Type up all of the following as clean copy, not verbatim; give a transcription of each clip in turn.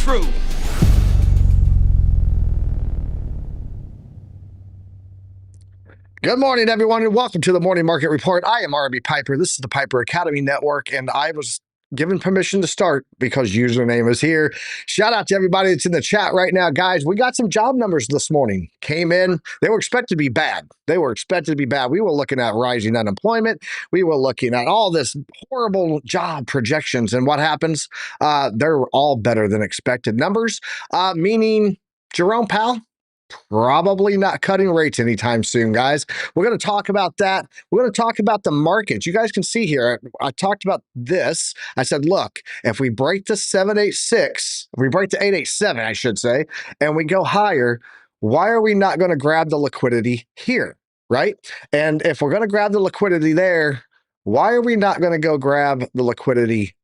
through. Good morning, everyone, and welcome to the Morning Market Report. I am RB Piper. This is the Piper Academy Network, and I was given permission to start because username is here. Shout out to everybody that's in the chat right now. Guys, we got some job numbers this morning. Came in. They were expected to be bad. They were expected to be bad. We were looking at rising unemployment. We were looking at all this horrible job projections, and what happens? They're all better than expected numbers, meaning Jerome Powell probably not cutting rates anytime soon, guys. We're going to talk about that. We're going to talk about the markets. You guys can see here, I talked about this. I said, look, if we break the 786, if we break the 887, I should say, and we go higher, why are we not going to grab the liquidity here, right? And if we're going to grab the liquidity there, why are we not going to go grab the liquidity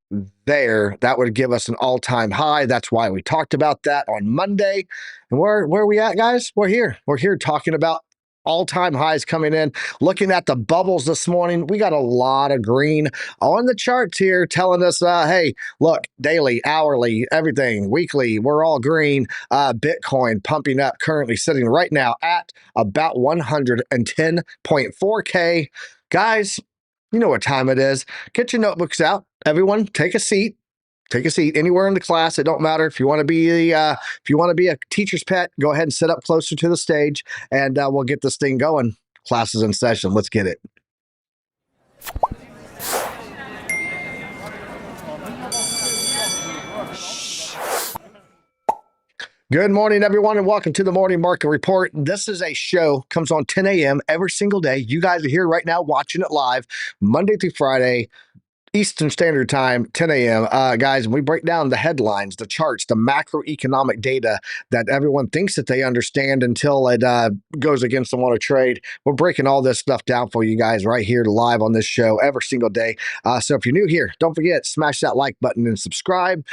there? That would give us an all-time high. That's why we talked about that on Monday. And where are we at, guys? We're here. We're here talking about all-time highs coming in. Looking at the bubbles this morning, we got a lot of green on the charts here telling us, hey, look, daily, hourly, everything, weekly, we're all green. Bitcoin pumping up, currently sitting right now at about 110.4K. Guys, you know what time it is. Get your notebooks out. Everyone, take a seat. Take a seat anywhere in the class. It don't matter if you want to be a teacher's pet. Go ahead and sit up closer to the stage, and we'll get this thing going. Class is in session. Let's get it. Good morning, everyone, and welcome to the Morning Market Report. This is a show, comes on 10 a.m. every single day. You guys are here right now watching it live, Monday through Friday, Eastern Standard Time, 10 a.m. Guys, we break down the headlines, the charts, the macroeconomic data that everyone thinks that they understand until it goes against them on a trade. We're breaking all this stuff down for you guys right here live on this show every single day. So if you're new here, don't forget, smash that like button and subscribe.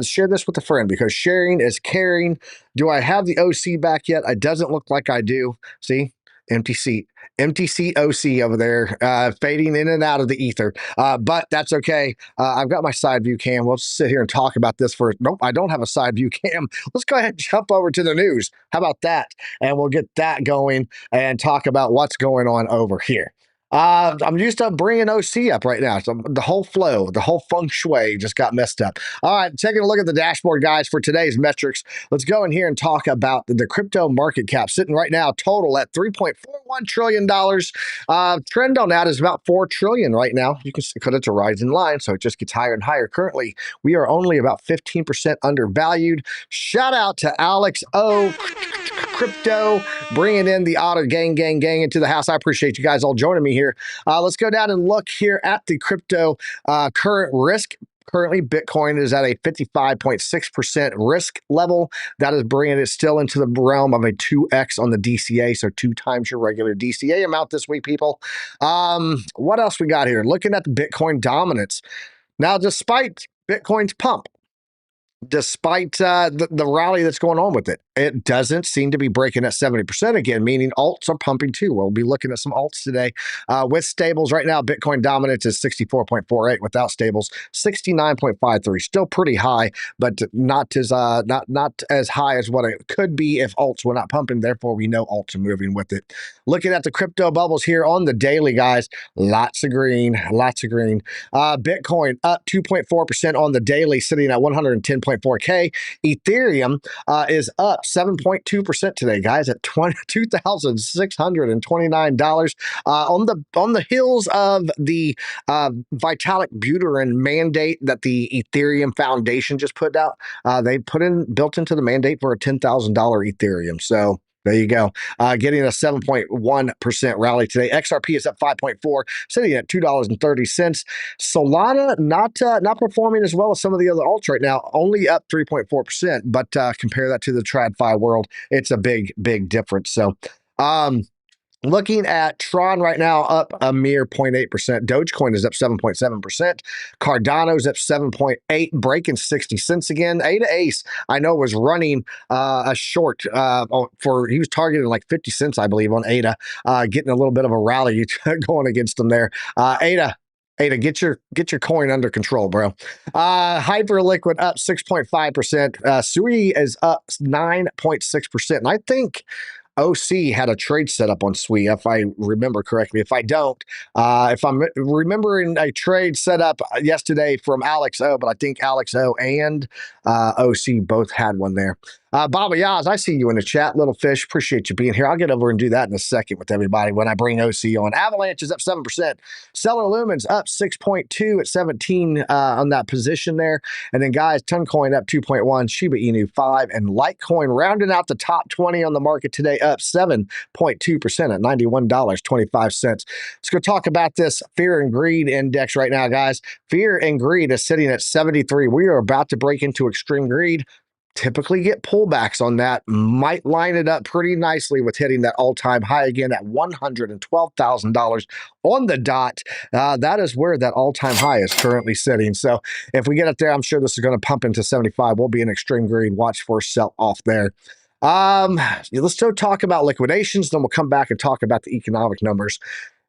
Share this with a friend because sharing is caring. Do I have the OC back yet? It doesn't look like I do. See? Empty seat. OC over there, fading in and out of the ether. But that's okay. I've got my side view cam. We'll sit here and talk about this for, nope, I don't have a side view cam. Let's go ahead and jump over to the news. How about that? And we'll get that going and talk about what's going on over here. I'm used to bringing OC up right now. So the whole flow, the whole feng shui just got messed up. All right, taking a look at the dashboard, guys, for today's metrics. Let's go in here and talk about the crypto market cap sitting right now total at $3.41 trillion. Trend on that is about $4 trillion right now. You can see because it's a rising line, so it just gets higher and higher. Currently, we are only about 15% undervalued. Shout out to Alex O. Crypto, bringing in the auto gang into the house. I appreciate you guys all joining me here. Let's go down and look here at the crypto current risk. Currently, Bitcoin is at a 55.6% risk level. That is bringing it still into the realm of a 2x on the DCA, so 2 times your regular DCA amount this week, people. What else we got here? Looking at the Bitcoin dominance. Now, despite Bitcoin's pump, despite the rally that's going on with it, it doesn't seem to be breaking at 70% again, meaning alts are pumping too. We'll be looking at some alts today. With stables right now, Bitcoin dominance is 64.48. Without stables, 69.53. Still pretty high, but not as high as what it could be if alts were not pumping. Therefore, we know alts are moving with it. Looking at the crypto bubbles here on the daily, guys, lots of green, lots of green. Bitcoin up 2.4% on the daily, sitting at 110.4K. Ethereum is up 7.2% today, guys, at $22,629. On the heels of the Vitalik Buterin mandate that the Ethereum Foundation just put out, they built into the mandate for a $10,000 Ethereum. So there you go. Getting a 7.1% rally today. XRP is up 5.4, sitting at $2.30. Solana not performing as well as some of the other alts right now, only up 3.4%. But compare that to the TradFi world, it's a big difference. So, looking at Tron right now, up a mere 0.8%. Dogecoin is up 7.7%. Cardano's up 7.8, breaking 60 cents again. ADA Ace, I know, was running a short he was targeting like 50 cents, I believe, on ADA, getting a little bit of a rally going against them there. ADA Ada, get your coin under control, bro. Hyperliquid up 6.5%. SUI is up 9.6%. And I think OC had a trade set up on SUI, if I remember correctly. If I don't, if I'm remembering a trade set up yesterday from Alex O, but I think Alex O and OC both had one there. Baba Yaz, I see you in the chat. Little Fish, appreciate you being here. I'll get over and do that in a second with everybody when I bring OC on. Avalanche is up 7%. Stellar Lumens up 6.2 at 17 on that position there. And then, guys, Toncoin up 2.1, Shiba Inu 5, and Litecoin rounding out the top 20 on the market today, up 7.2% at $91.25. Let's go talk about this fear and greed index right now, guys. Fear and greed is sitting at 73. We are about to break into extreme greed. Typically get pullbacks on that. Might line it up pretty nicely with hitting that all-time high again at $112,000 on the dot. That is where that all-time high is currently sitting. So if we get up there, I'm sure this is going to pump into 75. We'll be in extreme greed. Watch for a sell-off there. Let's go talk about liquidations, then we'll come back and talk about the economic numbers.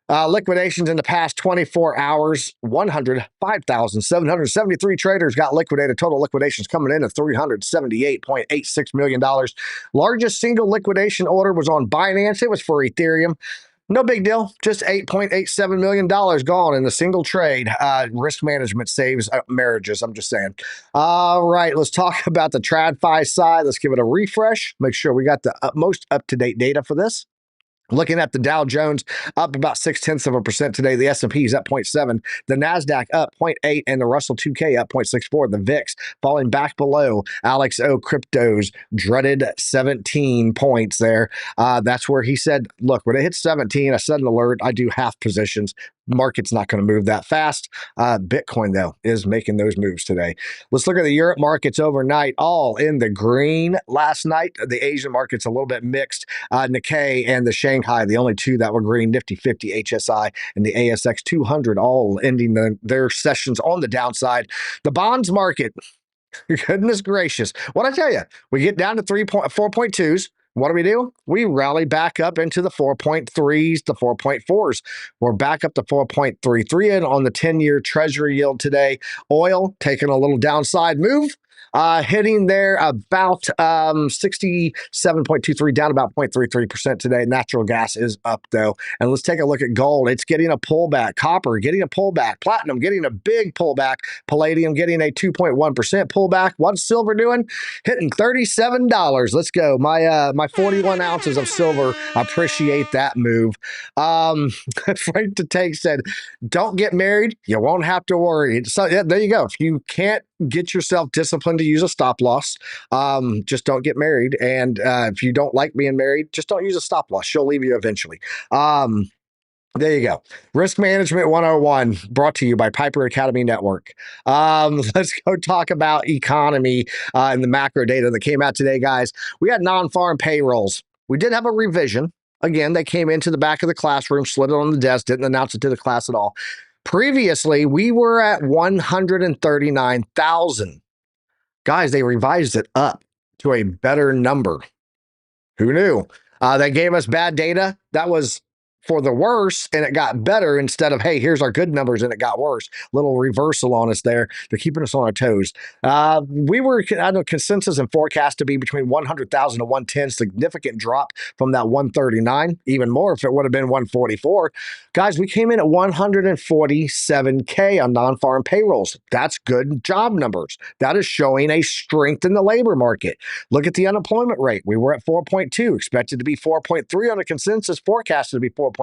Liquidations in the past 24 hours, 105,773 traders got liquidated. Total liquidations coming in at $378.86 million. Largest single liquidation order was on Binance. It was for Ethereum. No big deal. Just $8.87 million gone in a single trade. Risk management saves marriages, I'm just saying. All right, let's talk about the TradFi side. Let's give it a refresh. Make sure we got the most up-to-date data for this. Looking at the Dow Jones, up about 0.6% today. The S&P is up 0.7. The NASDAQ up 0.8, and the Russell 2K up 0.64. The VIX falling back below Alex O Crypto's dreaded 17 points there. That's where he said, look, when it hits 17, I set an alert. I do half positions. Market's not going to move that fast. Bitcoin, though, is making those moves today. Let's look at the Europe markets overnight, all in the green last night. The Asian markets a little bit mixed. Nikkei and the Shanghai, the only two that were green. Nifty 50, HSI, and the ASX 200 all ending their sessions on the downside. The bonds market, goodness gracious. What I tell you, we get down to 4.2s. What do? We rally back up into the 4.3s, the 4.4s. We're back up to 4.33 and on the 10-year Treasury yield today. Oil taking a little downside move. Hitting there about 67.23, down about 0.33% today. Natural gas is up, though. And let's take a look at gold. It's getting a pullback. Copper getting a pullback. Platinum getting a big pullback. Palladium getting a 2.1% pullback. What's silver doing? Hitting $37. Let's go. My 41 ounces of silver. Appreciate that move. Frank the Take said, don't get married. You won't have to worry. So yeah, there you go. If you can't get yourself disciplined to use a stop loss, just don't get married. And if you don't like being married, just don't use a stop loss. She'll leave you eventually. There you go. Risk Management 101 brought to you by Piper Academy Network. Let's go talk about economy and the macro data that came out today, guys. We had non-farm payrolls. We did have a revision. Again, they came into the back of the classroom, slid it on the desk, didn't announce it to the class at all. Previously, we were at 139,000. Guys, they revised it up to a better number. Who knew? They gave us bad data. That was for the worse, and it got better instead of, hey, here's our good numbers, and it got worse. Little reversal on us there. They're keeping us on our toes. We were, I know, consensus and forecast to be between 100,000 to 110, significant drop from that 139, even more if it would have been 144. Guys, we came in at 147K on non-farm payrolls. That's good job numbers. That is showing a strength in the labor market. Look at the unemployment rate. We were at 4.2, expected to be 4.3 on a consensus, forecasted to be 4.2.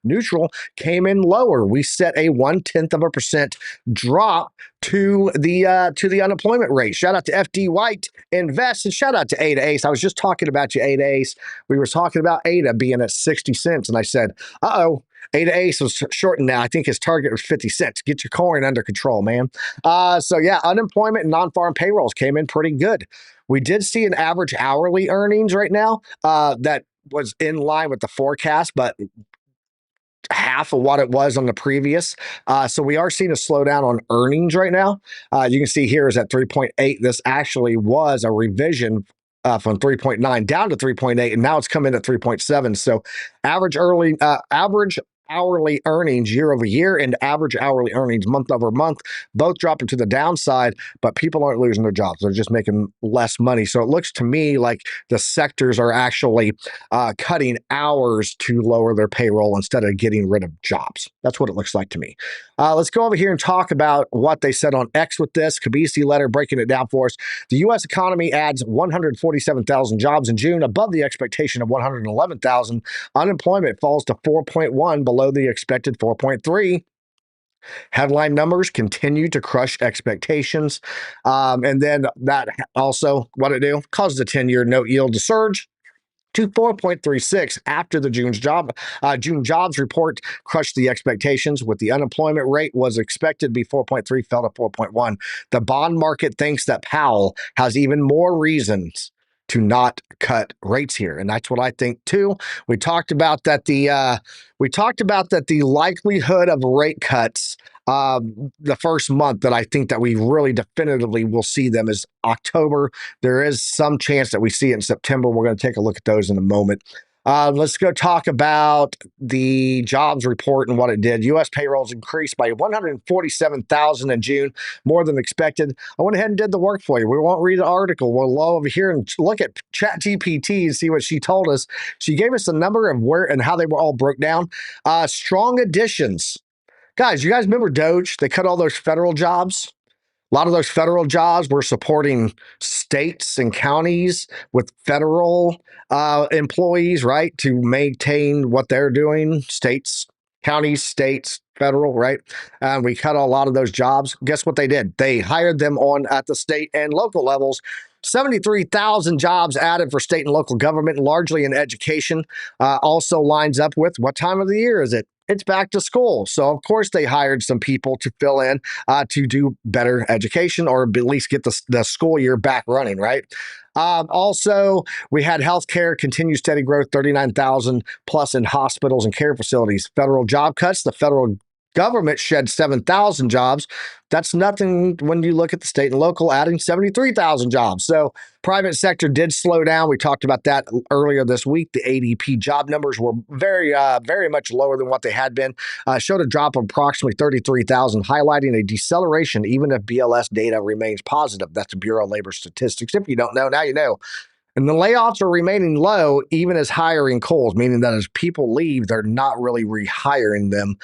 Neutral, came in lower. We set a 0.1% drop to the unemployment rate. Shout out to FD White Invest, and shout out to Ada Ace. I was just talking about you, Ada Ace. We were talking about Ada being at 60 cents, and I said, Ada Ace was shorting now. I think his target was 50 cents. Get your coin under control, man. So yeah, unemployment and non-farm payrolls came in pretty good. We did see an average hourly earnings right now that was in line with the forecast, but half of what it was on the previous. So we are seeing a slowdown on earnings right now. You can see here is at 3.8. This actually was a revision from 3.9 down to 3.8, and now it's come in at 3.7. So average hourly earnings year over year and average hourly earnings month over month, both dropping to the downside, but people aren't losing their jobs. They're just making less money. So it looks to me like the sectors are actually cutting hours to lower their payroll instead of getting rid of jobs. That's what it looks like to me. Let's go over here and talk about what they said on X with this. Kabisi letter breaking it down for us. The U.S. economy adds 147,000 jobs in June, above the expectation of 111,000. Unemployment falls to 4.1, below the expected 4.3. Headline numbers continue to crush expectations. And then that also, what it do? Caused the 10-year note yield to surge to 4.36 after the June jobs report crushed the expectations. With the unemployment rate was expected to be 4.3, fell to 4.1. The bond market thinks that Powell has even more reasons to not cut rates here, and that's what I think too. We talked about that the likelihood of rate cuts the first month that I think that we really definitively will see them is October. There is some chance that we see it in September. We're going to take a look at those in a moment. Let's go talk about the jobs report and what it did. U.S. payrolls increased by 147,000 in June, more than expected. I went ahead and did the work for you. We won't read the article. We'll go over here and look at ChatGPT and see what she told us. She gave us a number of where and how they were all broke down. Strong additions. Guys, you guys remember Doge? They cut all those federal jobs. A lot of those federal jobs were supporting states and counties with federal employees, right, to maintain what they're doing. States, counties, states, federal, right? We cut a lot of those jobs. Guess what they did? They hired them on at the state and local levels. 73,000 jobs added for state and local government, largely in education. Also lines up with what time of the year is it? It's back to school. So, of course, they hired some people to fill in to do better education or at least get the school year back running, right? Also, we had healthcare continue steady growth, 39,000 plus in hospitals and care facilities. Federal job cuts, the federal government shed 7,000 jobs. That's nothing when you look at the state and local adding 73,000 jobs. So private sector did slow down. We talked about that earlier this week. The ADP job numbers were very much lower than what they had been. Showed a drop of approximately 33,000, highlighting a deceleration even if BLS data remains positive. That's the Bureau of Labor Statistics. If you don't know, now you know. And the layoffs are remaining low, even as hiring cools, meaning that as people leave, they're not really rehiring them.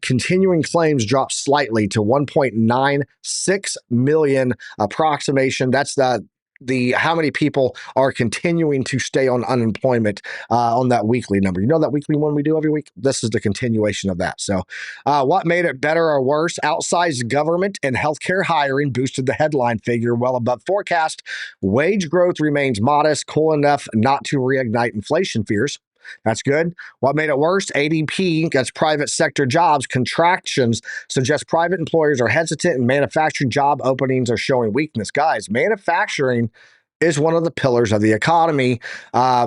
Continuing claims dropped slightly to 1.96 million approximation. That's the how many people are continuing to stay on unemployment on that weekly number. You know that weekly one we do every week? This is the continuation of that. So what made it better or worse? Outsized government and healthcare hiring boosted the headline figure well above forecast. Wage growth remains modest, cool enough not to reignite inflation fears. That's good. What made it worse? ADP gets private sector jobs. Contractions suggest private employers are hesitant and manufacturing job openings are showing weakness. Guys, manufacturing is one of the pillars of the economy,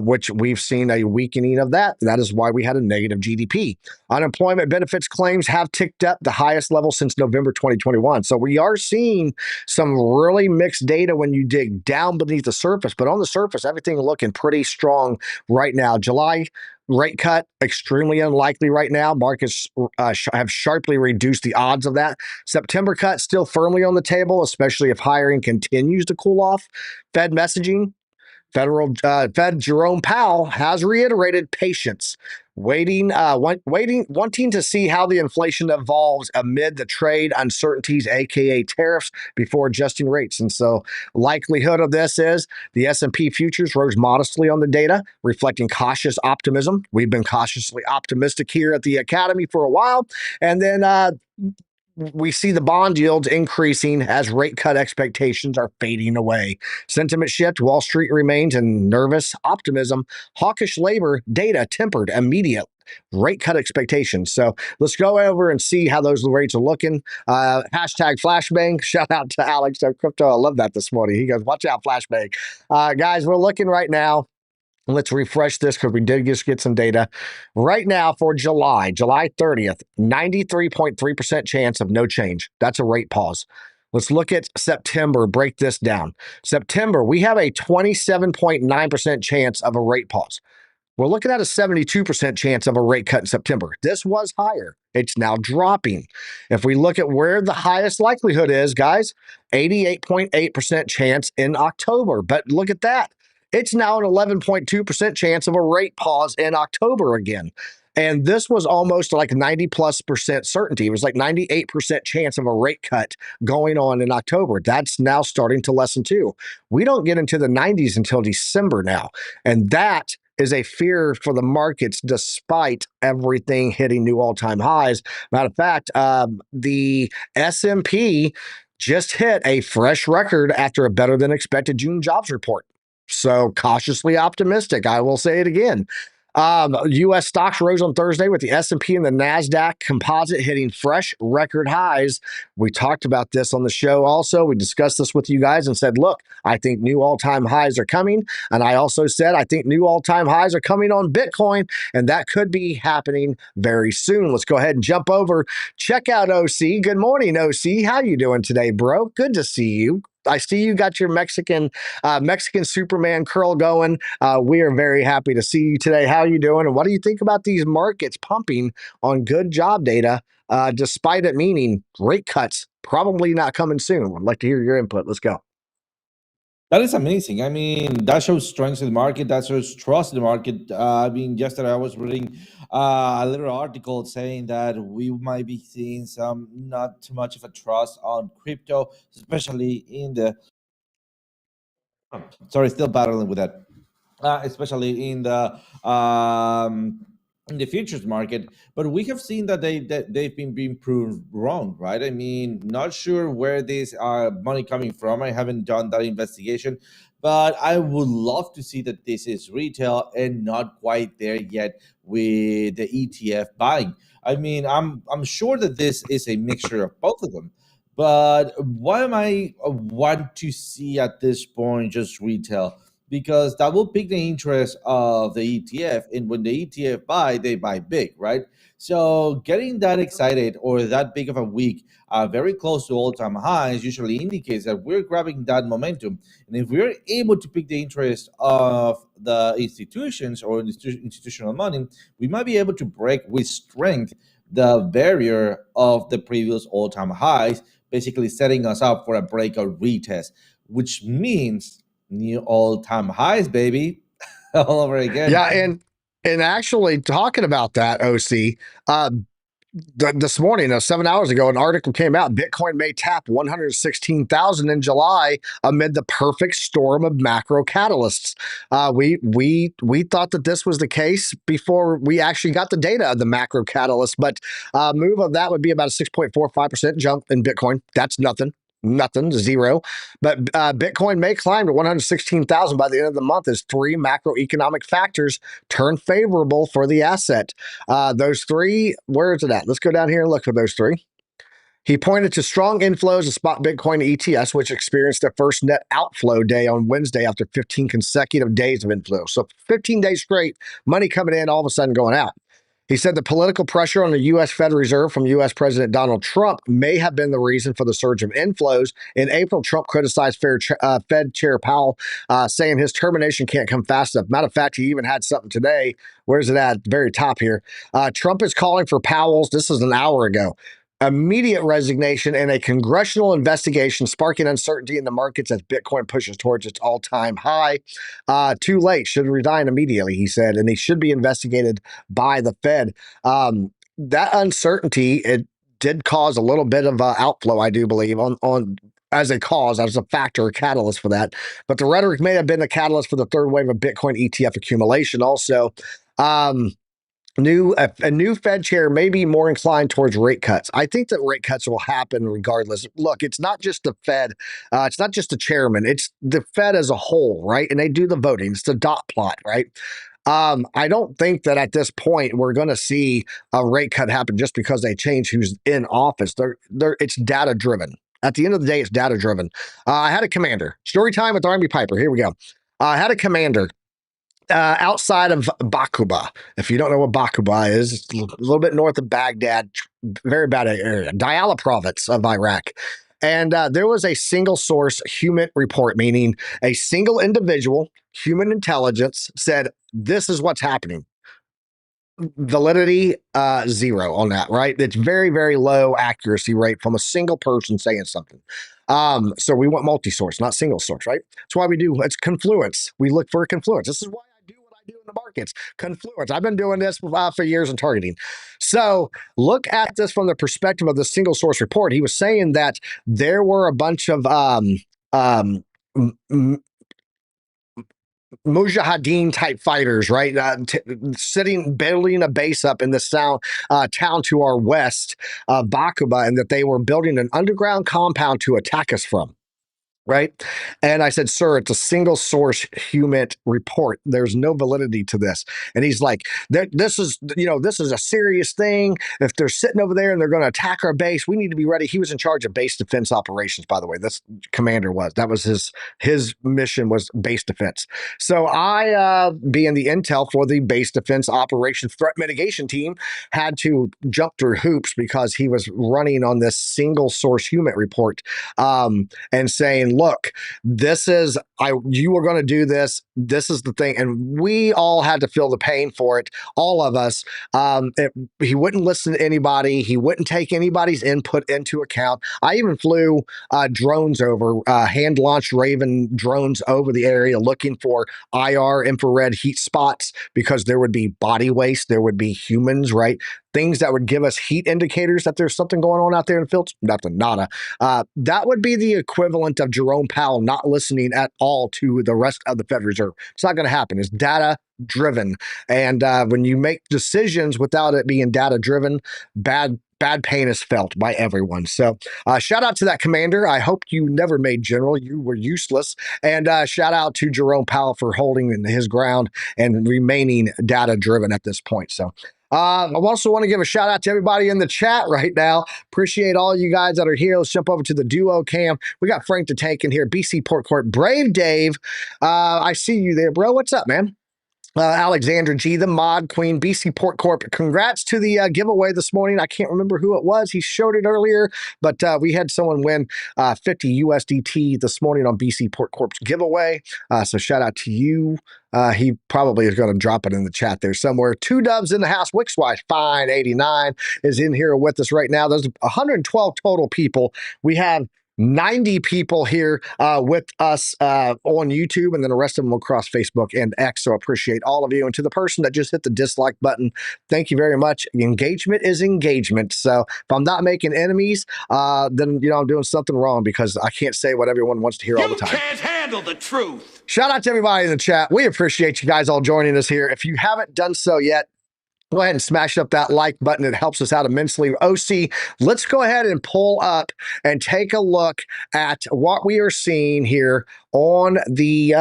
which we've seen a weakening of that. That is why we had a negative GDP. Unemployment benefits claims have ticked up the highest level since November 2021. So we are seeing some really mixed data when you dig down beneath the surface. But on the surface, everything looking pretty strong right now. July rate cut, extremely unlikely right now. Markets have sharply reduced the odds of that. September cut still firmly on the table, especially if hiring continues to cool off. Fed messaging. Fed Jerome Powell has reiterated patience, wanting to see how the inflation evolves amid the trade uncertainties, aka tariffs, before adjusting rates. And so, likelihood of this is the S&P futures rose modestly on the data, reflecting cautious optimism. We've been cautiously optimistic here at the Academy for a while, and then we see the bond yields increasing as rate cut expectations are fading away. Sentiment shift, Wall Street remains in nervous optimism. Hawkish labor data tempered immediate rate cut expectations. So let's go over and see how those rates are looking. Hashtag flashbang. Shout out to Alex of Crypto. I love that this morning. He goes, watch out, flashbang. Guys, we're looking right now. Let's refresh this because we did just get some data. Right now for July 30th, 93.3% chance of no change. That's a rate pause. Let's look at September, break this down. September, we have a 27.9% chance of a rate pause. We're looking at a 72% chance of a rate cut in September. This was higher. It's now dropping. If we look at where the highest likelihood is, guys, 88.8% chance in October. But look at that. It's now an 11.2% chance of a rate pause in October again. And this was almost like 90+% certainty. It was like 98% chance of a rate cut going on in October. That's now starting to lessen too. We don't get into the 90s until December now. And that is a fear for the markets despite everything hitting new all-time highs. Matter of fact, the S&P just hit a fresh record after a better than expected June jobs report. So cautiously optimistic. I will say it again. U.S. stocks rose on Thursday with the S&P and the NASDAQ composite hitting fresh record highs. We talked about this on the show also. We discussed this with you guys and said, look, I think new all-time highs are coming. And I also said, I think new all-time highs are coming on Bitcoin, and that could be happening very soon. Let's go ahead and jump over. Check out OC. Good morning, OC. How you doing today, bro? Good to see you. I see you got your Mexican Superman curl going. We are very happy to see you today. How are you doing? And what do you think about these markets pumping on good job data, despite it meaning rate cuts probably not coming soon? I'd like to hear your input. Let's go. That is amazing. I mean, that shows strength in the market. That shows trust in the market. I mean, yesterday I was reading a little article saying that we might be seeing some not too much of a trust on crypto, especially in the. Sorry, still battling with that. Especially in the futures market, but we have seen that they've been being proved wrong, right? I mean, not sure where this money coming from. I haven't done that investigation, but I would love to see that this is retail and not quite there yet with the ETF buying. I mean, I'm sure that this is a mixture of both of them. But why am I want to see at this point just retail? Because that will pique the interest of the ETF. And when the ETF buy, they buy big, right? So getting that excited or that big of a week, very close to all-time highs, usually indicates that we're grabbing that momentum. And if we're able to pick the interest of the institutions or institutional money, we might be able to break with strength the barrier of the previous all-time highs, basically setting us up for a breakout retest, which means new all-time highs, baby, all over again. Yeah, and actually talking about that, OC, this morning, 7 hours ago, an article came out. Bitcoin may tap 116,000 in July amid the perfect storm of macro catalysts. We thought that this was the case before we actually got the data of the macro catalyst, but move of that would be about a 6.45% jump in Bitcoin. That's nothing. Zero. But Bitcoin may climb to 116,000 by the end of the month as three macroeconomic factors turn favorable for the asset. Those three, where is it at? Let's go down here and look for those three. He pointed to strong inflows of spot Bitcoin ETFs, which experienced their first net outflow day on Wednesday after 15 consecutive days of inflow. So 15 days straight, money coming in, all of a sudden going out. He said the political pressure on the U.S. Federal Reserve from U.S. President Donald Trump may have been the reason for the surge of inflows. In April, Trump criticized Fed Chair Powell, saying his termination can't come fast enough. Matter of fact, he even had something today. Where's it at? The very top here. Trump is calling for Powell's, this is an hour ago, immediate resignation and a congressional investigation, sparking uncertainty in the markets as Bitcoin pushes towards its all-time high. Too late, should resign immediately, he said, and he should be investigated by the Fed. That uncertainty, it did cause a little bit of outflow, I do believe, on as a cause, as a factor, a catalyst for that. But the rhetoric may have been a catalyst for the third wave of Bitcoin ETF accumulation also. A new Fed chair may be more inclined towards rate cuts. I think that rate cuts will happen regardless. Look, it's not just the Fed. It's not just the chairman. It's the Fed as a whole, right? And they do the voting. It's the dot plot, right? I don't think that at this point we're going to see a rate cut happen just because they change who's in office. It's data driven. At the end of the day, it's data driven. I had a commander. Story time with Army Piper. Here we go. I had a commander outside of Bakuba. If you don't know what Bakuba is, it's a little bit north of Baghdad, very bad area, Diyala province of Iraq. And there was a single source human report, meaning a single individual, human intelligence said, this is what's happening. Validity, zero on that, right? It's very, very low accuracy rate from a single person saying something. So we want multi-source, not single source, right? That's why we do, it's confluence. We look for a confluence. This is why I do what I do in the markets. Confluence. I've been doing this for years in targeting. So look at this from the perspective of the single source report. He was saying that there were a bunch of mujahideen type fighters, right? Building a base up in this town to our west, Bakuba, and that they were building an underground compound to attack us from. Right. And I said, sir, it's a single source human report. There's no validity to this. And he's like, this is a serious thing. If they're sitting over there and they're going to attack our base, we need to be ready. He was in charge of base defense operations, by the way. This commander that was his mission was base defense. So I, being the intel for the base defense operations threat mitigation team, had to jump through hoops because he was running on this single source human report, and saying, look, you were going to do this. This is the thing. And we all had to feel the pain for it. All of us. He wouldn't listen to anybody. He wouldn't take anybody's input into account. I even flew drones over, hand-launched Raven drones over the area looking for IR infrared heat spots because there would be body waste. There would be humans, right? Things that would give us heat indicators that there's something going on out there in the fields. Nothing, nada. That would be the equivalent of Jerome Powell not listening at all to the rest of the Federal Reserve. It's not going to happen. It's data driven. And when you make decisions without it being data driven, bad pain is felt by everyone. So shout out to that commander. I hope you never made general. You were useless. And shout out to Jerome Powell for holding his ground and remaining data driven at this point. So I also want to give a shout out to everybody in the chat right now. Appreciate all you guys that are here. Let's jump over to the duo cam. We got Frank the Tank in here, BC Port Court, Brave Dave. I see you there, bro. What's up, man? Alexandra G, the Mod Queen, BC Port Corp. Congrats to the giveaway this morning. I can't remember who it was. He showed it earlier, but we had someone win 50 USDT this morning on BC Port Corp's giveaway. So shout out to you. He probably is going to drop it in the chat there somewhere. Two Dubs in the house. Wixwise Fine 89 is in here with us right now. There's 112 total people. We have 90 people here with us on YouTube, and then the rest of them across Facebook and X. So appreciate all of you. And to the person that just hit the dislike button, thank you very much. Engagement is engagement. So if I'm not making enemies, then I'm doing something wrong because I can't say what everyone wants to hear all the time. You can't handle the truth. Shout out to everybody in the chat. We appreciate you guys all joining us here. If you haven't done so yet, go ahead and smash up that like button. It helps us out immensely. OC, let's go ahead and pull up and take a look at what we are seeing here on the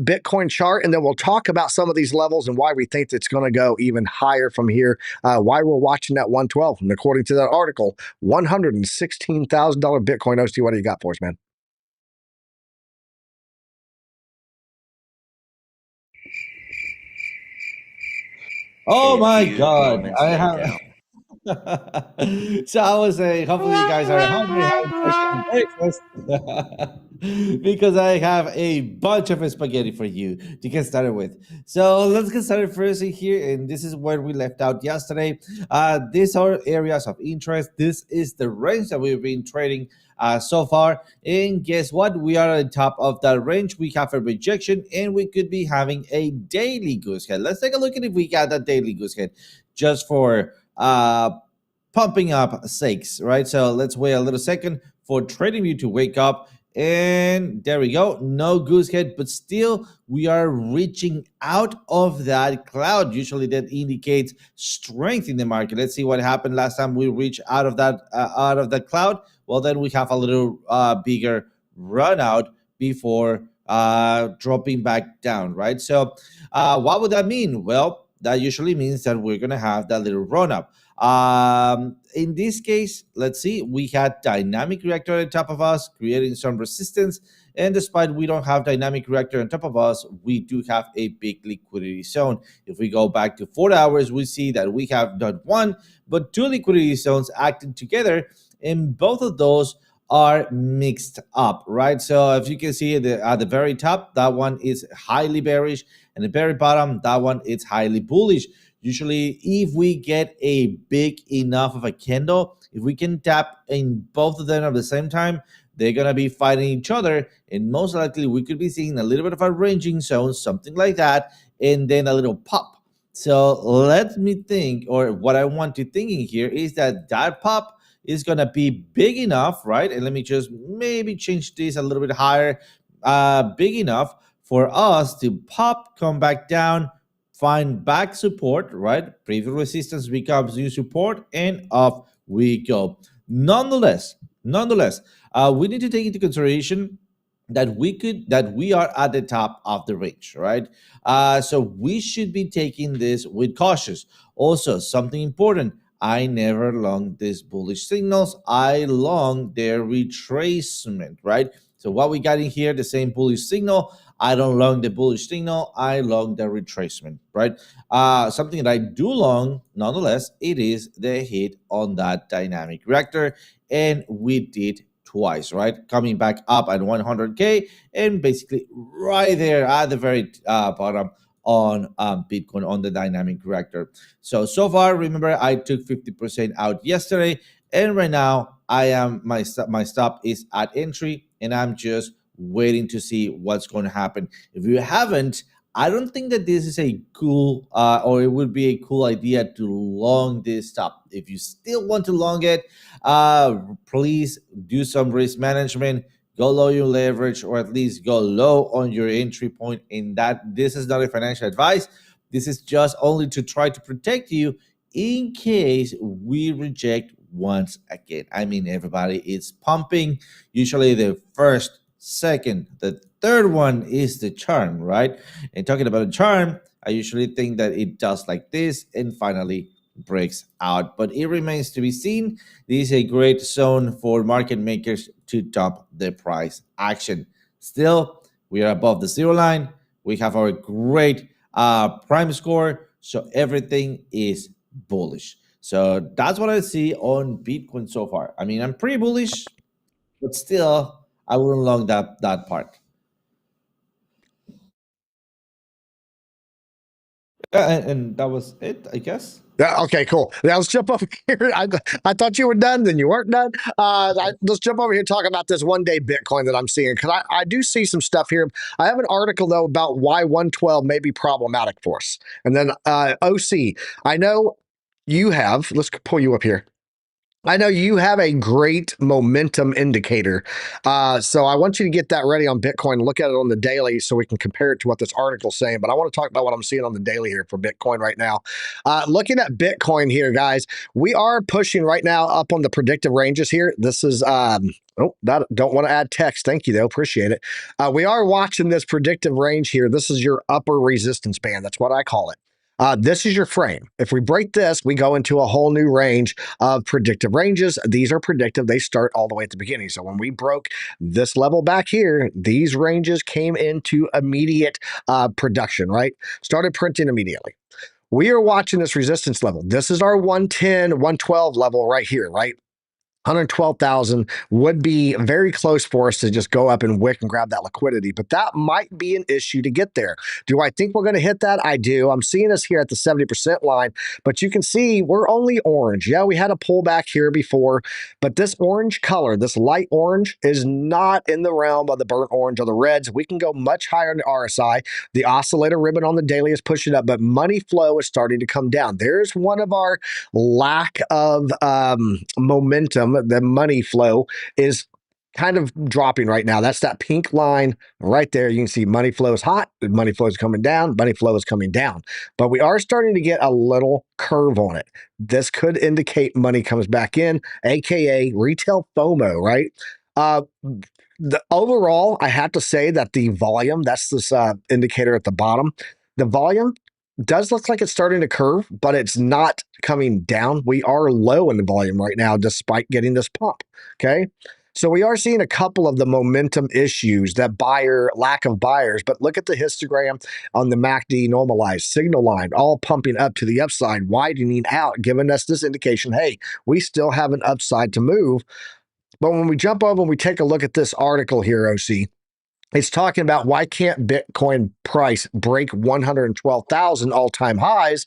Bitcoin chart, and then we'll talk about some of these levels and why we think it's going to go even higher from here. Why we're watching that 112, and according to that article, $116,000 Bitcoin. OC, what do you got for us, man? Oh my God! I have. So I was saying, hopefully you guys are hungry, having breakfast, because I have a bunch of spaghetti for you to get started with. So let's get started first in here, and this is where we left out yesterday. These are areas of interest. This is the range that we've been trading so far, and guess what? We are on top of that range. We have a rejection, and we could be having a daily goose head. Let's take a look at if we got that daily goose head, just for pumping up sakes, right? So let's wait a little second for TradingView to wake up, and there we go. No goose head, but still we are reaching out of that cloud. Usually that indicates strength in the market. Let's see what happened last time we reached out of that cloud. Well, then we have a little bigger run out before dropping back down, right? So what would that mean? Well, that usually means that we're going to have that little run up. In this case, let's see, we had dynamic reactor on top of us, creating some resistance. And despite we don't have dynamic reactor on top of us, we do have a big liquidity zone. If we go back to 4 hours, we see that we have not one, but two liquidity zones acting together. And both of those are mixed up, right? So if you can see at the very top, that one is highly bearish, and the very bottom, that one is highly bullish. Usually, if we get a big enough of a candle, if we can tap in both of them at the same time, they're gonna be fighting each other, and most likely we could be seeing a little bit of a ranging zone, something like that, and then a little pop. So let me think, or what I want to thinking here is that that pop is gonna be big enough, right? And let me just maybe change this a little bit higher, big enough for us to pop, come back down, find back support, right? Previous resistance becomes new support, and off we go. Nonetheless, we need to take into consideration that we are at the top of the range, right? So we should be taking this with cautious. Also, something important: I never long these bullish signals. I long their retracement, right? So what we got in here, the same bullish signal. I don't long the bullish signal. I long the retracement, right? Something that I do long, nonetheless, it is the hit on that dynamic reactor, and we did twice, right? Coming back up at 100K and basically right there at the very bottom on Bitcoin on the dynamic reactor. So far, remember, I took 50% out yesterday, and right now I am my stop is at entry, and I'm just waiting to see what's going to happen. If you haven't, I don't think that this is a cool or it would be a cool idea to long this stop. If you still want to long it, please do some risk management. Go low your leverage, or at least go low on your entry point. In that, this is not a financial advice. This is just only to try to protect you in case we reject once again. I mean, everybody is pumping. Usually the first, second, the third one is the charm, right? And talking about a charm, I usually think that it does like this and finally breaks out. But it remains to be seen. This is a great zone for market makers to top the price action. Still, we are above the zero line. We have our great prime score, so everything is bullish. So that's what I see on Bitcoin so far. I mean, I'm pretty bullish, but still, I wouldn't long that part. And that was it, I guess. Yeah, okay, cool. Now let's jump over here. I thought you were done, then you weren't done. Let's jump over here and talk about this 1-day Bitcoin that I'm seeing, because I do see some stuff here. I have an article, though, about why 112 may be problematic for us. And then OC, I know you have, let's pull you up here. I know you have a great momentum indicator. So I want you to get that ready on Bitcoin, look at it on the daily so we can compare it to what this article's saying. But I want to talk about what I'm seeing on the daily here for Bitcoin right now. Looking at Bitcoin here, guys, we are pushing right now up on the predictive ranges here. This is, don't want to add text. Thank you, though. Appreciate it. We are watching this predictive range here. This is your upper resistance band. That's what I call it. This is your frame. If we break this, we go into a whole new range of predictive ranges. These are predictive. They start all the way at the beginning. So when we broke this level back here, these ranges came into immediate production, right? Started printing immediately. We are watching this resistance level. This is our 110, 112 level right here, right? 112,000 would be very close for us to just go up and wick and grab that liquidity, but that might be an issue to get there. Do I think we're going to hit that? I do. I'm seeing us here at the 70% line, but you can see we're only orange. Yeah, we had a pullback here before, but this orange color, this light orange, is not in the realm of the burnt orange or the reds. We can go much higher in the RSI. The oscillator ribbon on the daily is pushing up, but money flow is starting to come down. There's one of our lack of momentum. The money flow is kind of dropping right now. That's that pink line right there. You can see money flow is hot, money flow is coming down, money flow is coming down. But we are starting to get a little curve on it. This could indicate money comes back in, aka retail FOMO, right? The overall, I have to say that the volume, that's this indicator at the bottom, the volume does look like it's starting to curve, but it's not coming down. We are low in the volume right now, despite getting this pump. Okay. So we are seeing a couple of the momentum issues, that lack of buyers, but look at the histogram on the MACD normalized signal line, all pumping up to the upside, widening out, giving us this indication, hey, we still have an upside to move. But when we jump over and we take a look at this article here, OC, it's talking about why can't Bitcoin price break 112,000 all-time highs.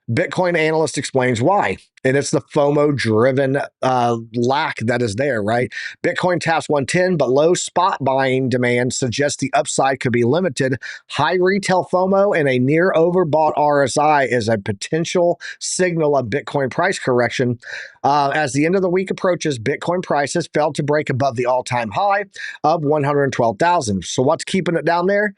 Bitcoin analyst explains why. And it's the FOMO driven lack that is there, right? Bitcoin taps 110, but low spot buying demand suggests the upside could be limited. High retail FOMO and a near overbought RSI is a potential signal of Bitcoin price correction. As the end of the week approaches, Bitcoin prices failed to break above the all time high of 112,000. So, what's keeping it down there?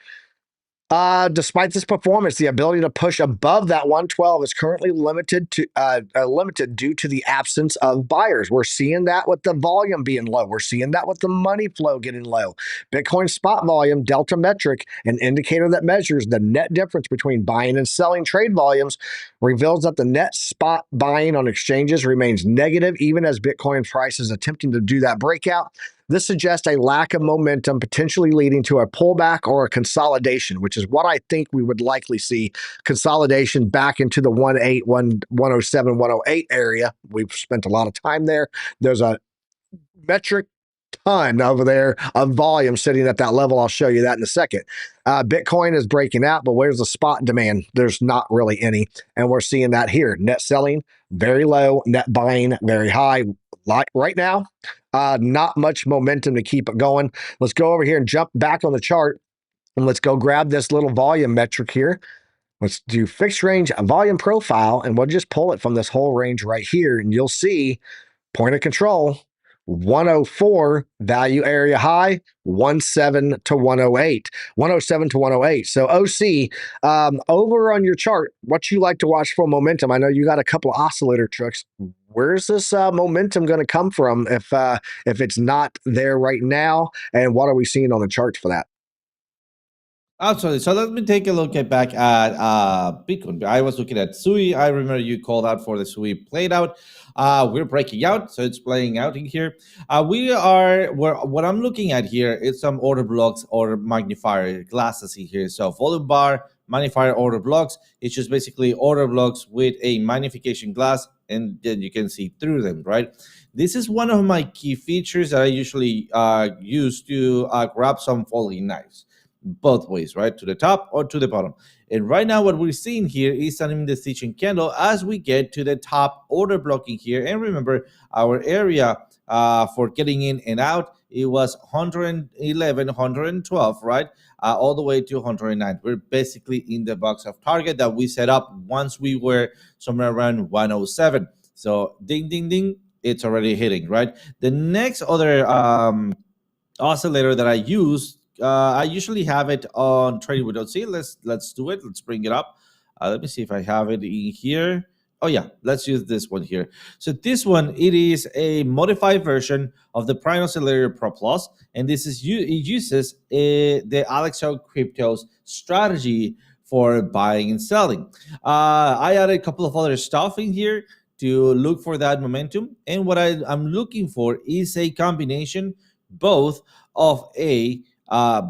Despite this performance, the ability to push above that 112 is currently limited due to the absence of buyers. We're seeing that with the volume being low. We're seeing that with the money flow getting low. Bitcoin spot volume, delta metric, an indicator that measures the net difference between buying and selling trade volumes, reveals that the net spot buying on exchanges remains negative, even as Bitcoin price is attempting to do that breakout. This suggests a lack of momentum, potentially leading to a pullback or a consolidation, which is what I think we would likely see. Consolidation back into the 107, 108 area. We've spent a lot of time there. There's a metric ton over there of volume sitting at that level. I'll show you that in a second. Bitcoin is breaking out, but where's the spot demand? There's not really any. And we're seeing that here. Net selling, very low. Net buying, very high. Like right now, not much momentum to keep it going. Let's go over here and jump back on the chart. And let's go grab this little volume metric here. Let's do fixed range volume profile. And we'll just pull it from this whole range right here. And you'll see point of control, 104 value area high, 17 to 108, 107 to 108. So OC, over on your chart, what you like to watch for momentum? I know you got a couple of oscillator tricks. Where's this momentum going to come from if it's not there right now? And what are we seeing on the charts for that? Absolutely. So let me take a look back at Bitcoin. I was looking at SUI. I remember you called out for the SUI played out. We're breaking out, so it's playing out in here. What I'm looking at here is some order blocks or magnifier glasses in here. So volume bar, magnifier order blocks. It's just basically order blocks with a magnification glass, and then you can see through them, right? This is one of my key features that I usually use to grab some falling knives. Both ways, right? To the top or to the bottom. And right now what we're seeing here is an indecision candle as we get to the top order blocking here. And remember, our area for getting in and out, it was 111, 112, right? All the way to 109. We're basically in the box of target that we set up once we were somewhere around 107. So ding, ding, ding, it's already hitting, right? The next other oscillator that I use, I usually have it on Trading with OC. Let's do it. Let's bring it up. Let me see if I have it in here. Oh yeah, let's use this one here. So this one, it is a modified version of the Prime Oscillator Pro Plus, and this is it uses the Alexo Crypto's strategy for buying and selling. I added a couple of other stuff in here to look for that momentum, and what I'm looking for is a combination both of a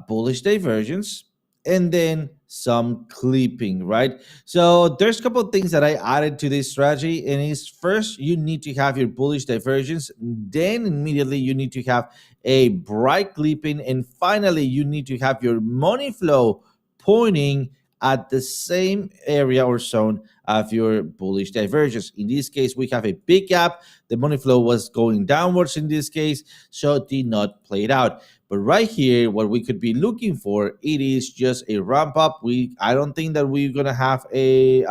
bullish divergence and then some clipping, right? So there's a couple of things that I added to this strategy, and is first you need to have your bullish divergence, then immediately you need to have a bright clipping, and finally you need to have your money flow pointing at the same area or zone of your bullish divergence. In this case, we have a big gap. The money flow was going downwards in this case, so it did not play it out. But right here, what we could be looking for, it is just a ramp up. I don't think that we're gonna have a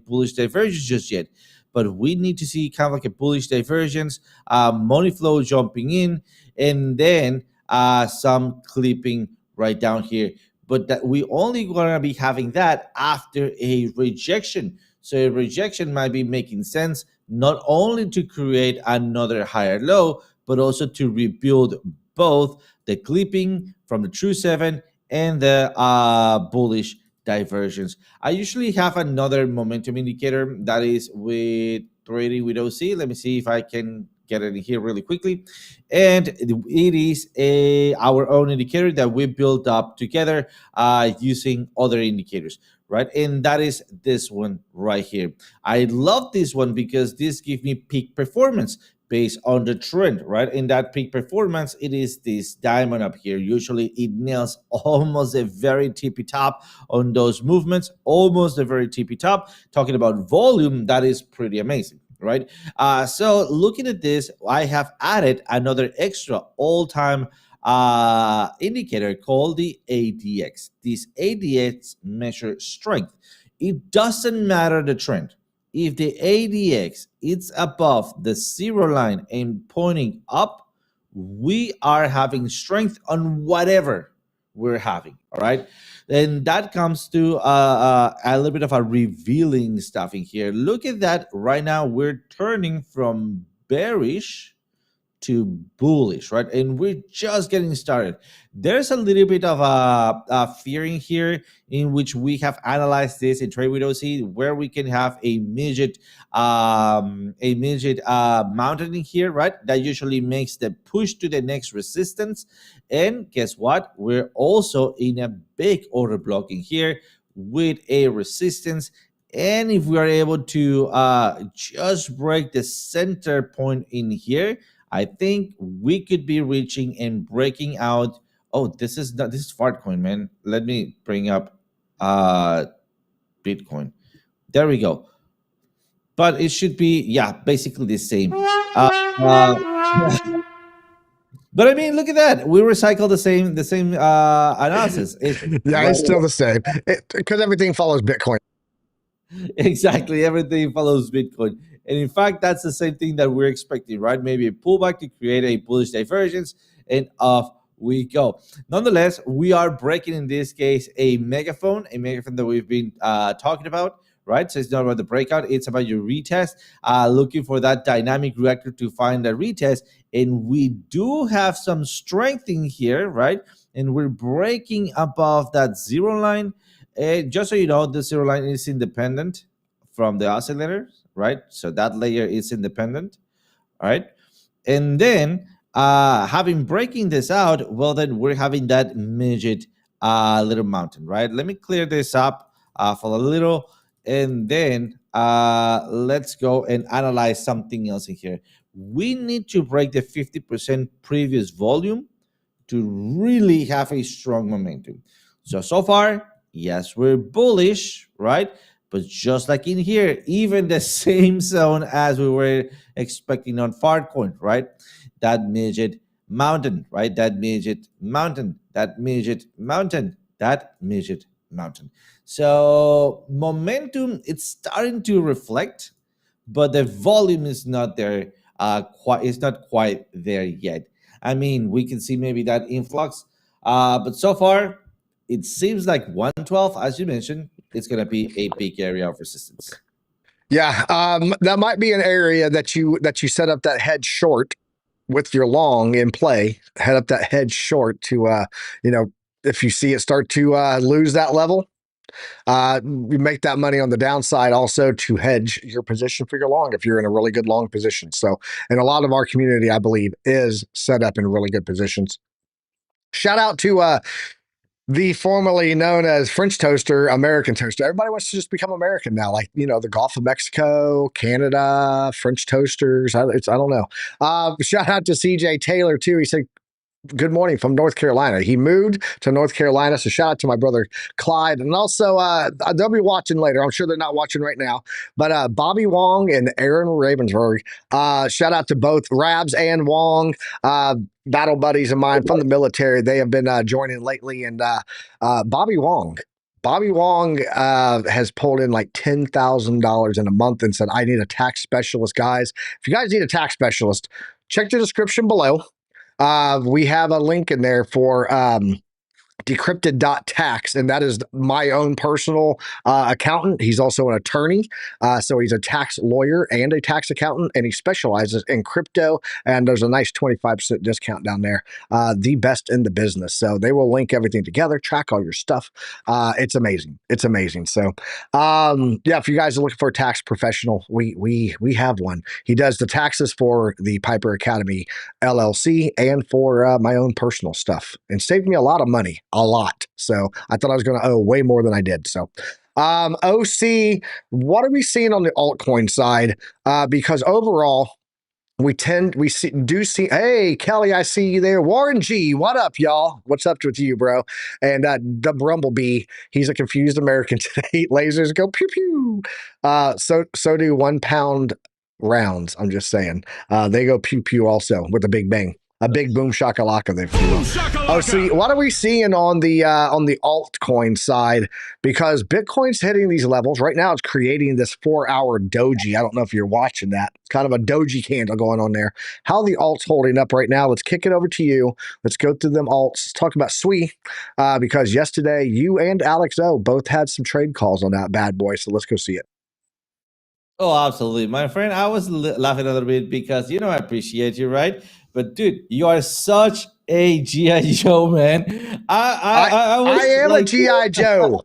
bullish divergence just yet, but we need to see kind of like a bullish divergence, money flow jumping in, and then some clipping right down here. But that we only gonna be having that after a rejection. So a rejection might be making sense not only to create another higher low, but also to rebuild both the clipping from the true 7 and the bullish divergence. I usually have another momentum indicator that is with Trading with OC. Let me see if I can get it in here really quickly. And it is our own indicator that we built up together using other indicators, right? And that is this one right here. I love this one because this gives me peak performance. based on the trend, right? In that peak performance, it is this diamond up here. Usually it nails almost a very tippy top on those movements, almost a very tippy top. Talking about volume, that is pretty amazing, right? So looking at this, I have added another extra all-time indicator called the ADX. This ADX measures strength. It doesn't matter the trend. If the ADX is above the zero line and pointing up, we are having strength on whatever we're having. All right. And that comes to a little bit of a revealing stuff in here. Look at that. Right now, we're turning from bearish to bullish, right? And we're just getting started. There's a little bit of a fear in here in which we have analyzed this in Trade with OC, where we can have a midget mountain in here, right? That usually makes the push to the next resistance. And guess what? We're also in a big order block in here with a resistance. And if we are able to just break the center point in here, I think we could be reaching and breaking out. Oh, this is Fartcoin, man. Let me bring up Bitcoin. There we go. But it should be, yeah, basically the same. But I mean, look at that. We recycle the same analysis. Yeah, it's still the same because everything follows Bitcoin. Exactly, everything follows Bitcoin. And in fact, that's the same thing that we're expecting, right? Maybe a pullback to create a bullish divergence, and off we go. Nonetheless, we are breaking, in this case, a megaphone that we've been talking about, right? So it's not about the breakout, it's about your retest, looking for that dynamic reactor to find a retest. And we do have some strength in here, right? And we're breaking above that zero line. Just so you know, the zero line is independent from the oscillator, right? So that layer is independent, all right? And then having breaking this out, well, then we're having that midget little mountain, right? Let me clear this up for a little, and then let's go and analyze something else in here. We need to break the 50% previous volume to really have a strong momentum. So far, yes, we're bullish, right? But just like in here, even the same zone as we were expecting on Fartcoin, right? That midget mountain, right? That midget mountain, that midget mountain, that midget mountain. So momentum, it's starting to reflect, but the volume is not there. It's not quite there yet. I mean, we can see maybe that influx, but so far, it seems like 112, as you mentioned, it's going to be a big area of resistance. Yeah, that might be an area that you set up that hedge short with your long in play. Head up that hedge short to if you see it start to lose that level, you make that money on the downside also to hedge your position for your long if you're in a really good long position. So, and a lot of our community, I believe, is set up in really good positions. Shout out to the formerly known as French toaster, American toaster. Everybody wants to just become American now, like, the Gulf of Mexico, Canada, French toasters. I don't know. Shout out to CJ Taylor, too. He said, good morning from North Carolina. He moved to North Carolina. So shout out to my brother Clyde. And also, they'll be watching later. I'm sure they're not watching right now. But Bobby Wong and Aaron Ravensburg, shout out to both Rabs and Wong, battle buddies of mine from the military. They have been joining lately. And Bobby Wong has pulled in like $10,000 in a month and said, I need a tax specialist, guys. If you guys need a tax specialist, check the description below. We have a link in there for decrypted.tax, and that is my own personal accountant. He's also an attorney, so he's a tax lawyer and a tax accountant, and he specializes in crypto, and there's a nice 25% discount down there, the best in the business. So they will link everything together, track all your stuff. It's amazing. So yeah, if you guys are looking for a tax professional, we have one. He does the taxes for the Piper Academy LLC and for my own personal stuff, and saved me a lot of money. A lot. So I thought I was going to owe way more than I did. So OC, what are we seeing on the altcoin side? Because overall, we see. Hey, Kelly, I see you there. Warren G, what up, y'all? What's up with you, bro? And the Brumblebee, he's a confused American today. Lasers go pew pew. So do 1 pound rounds. I'm just saying. They go pew pew also with a big bang. A big boom shakalaka, if you will. Oh, see, what are we seeing on the altcoin side? Because Bitcoin's hitting these levels right now. It's creating this 4-hour doji. I don't know if you're watching that. It's kind of a doji candle going on there. How are the alts holding up right now? Let's kick it over to you. Let's go through them alts. Let's talk about SUI, because yesterday you and Alex O both had some trade calls on that bad boy. So let's go see it. Oh, absolutely, my friend. I was laughing a little bit because I appreciate you, right? But dude, you are such a GI Joe, man. I was I am a like, GI Joe.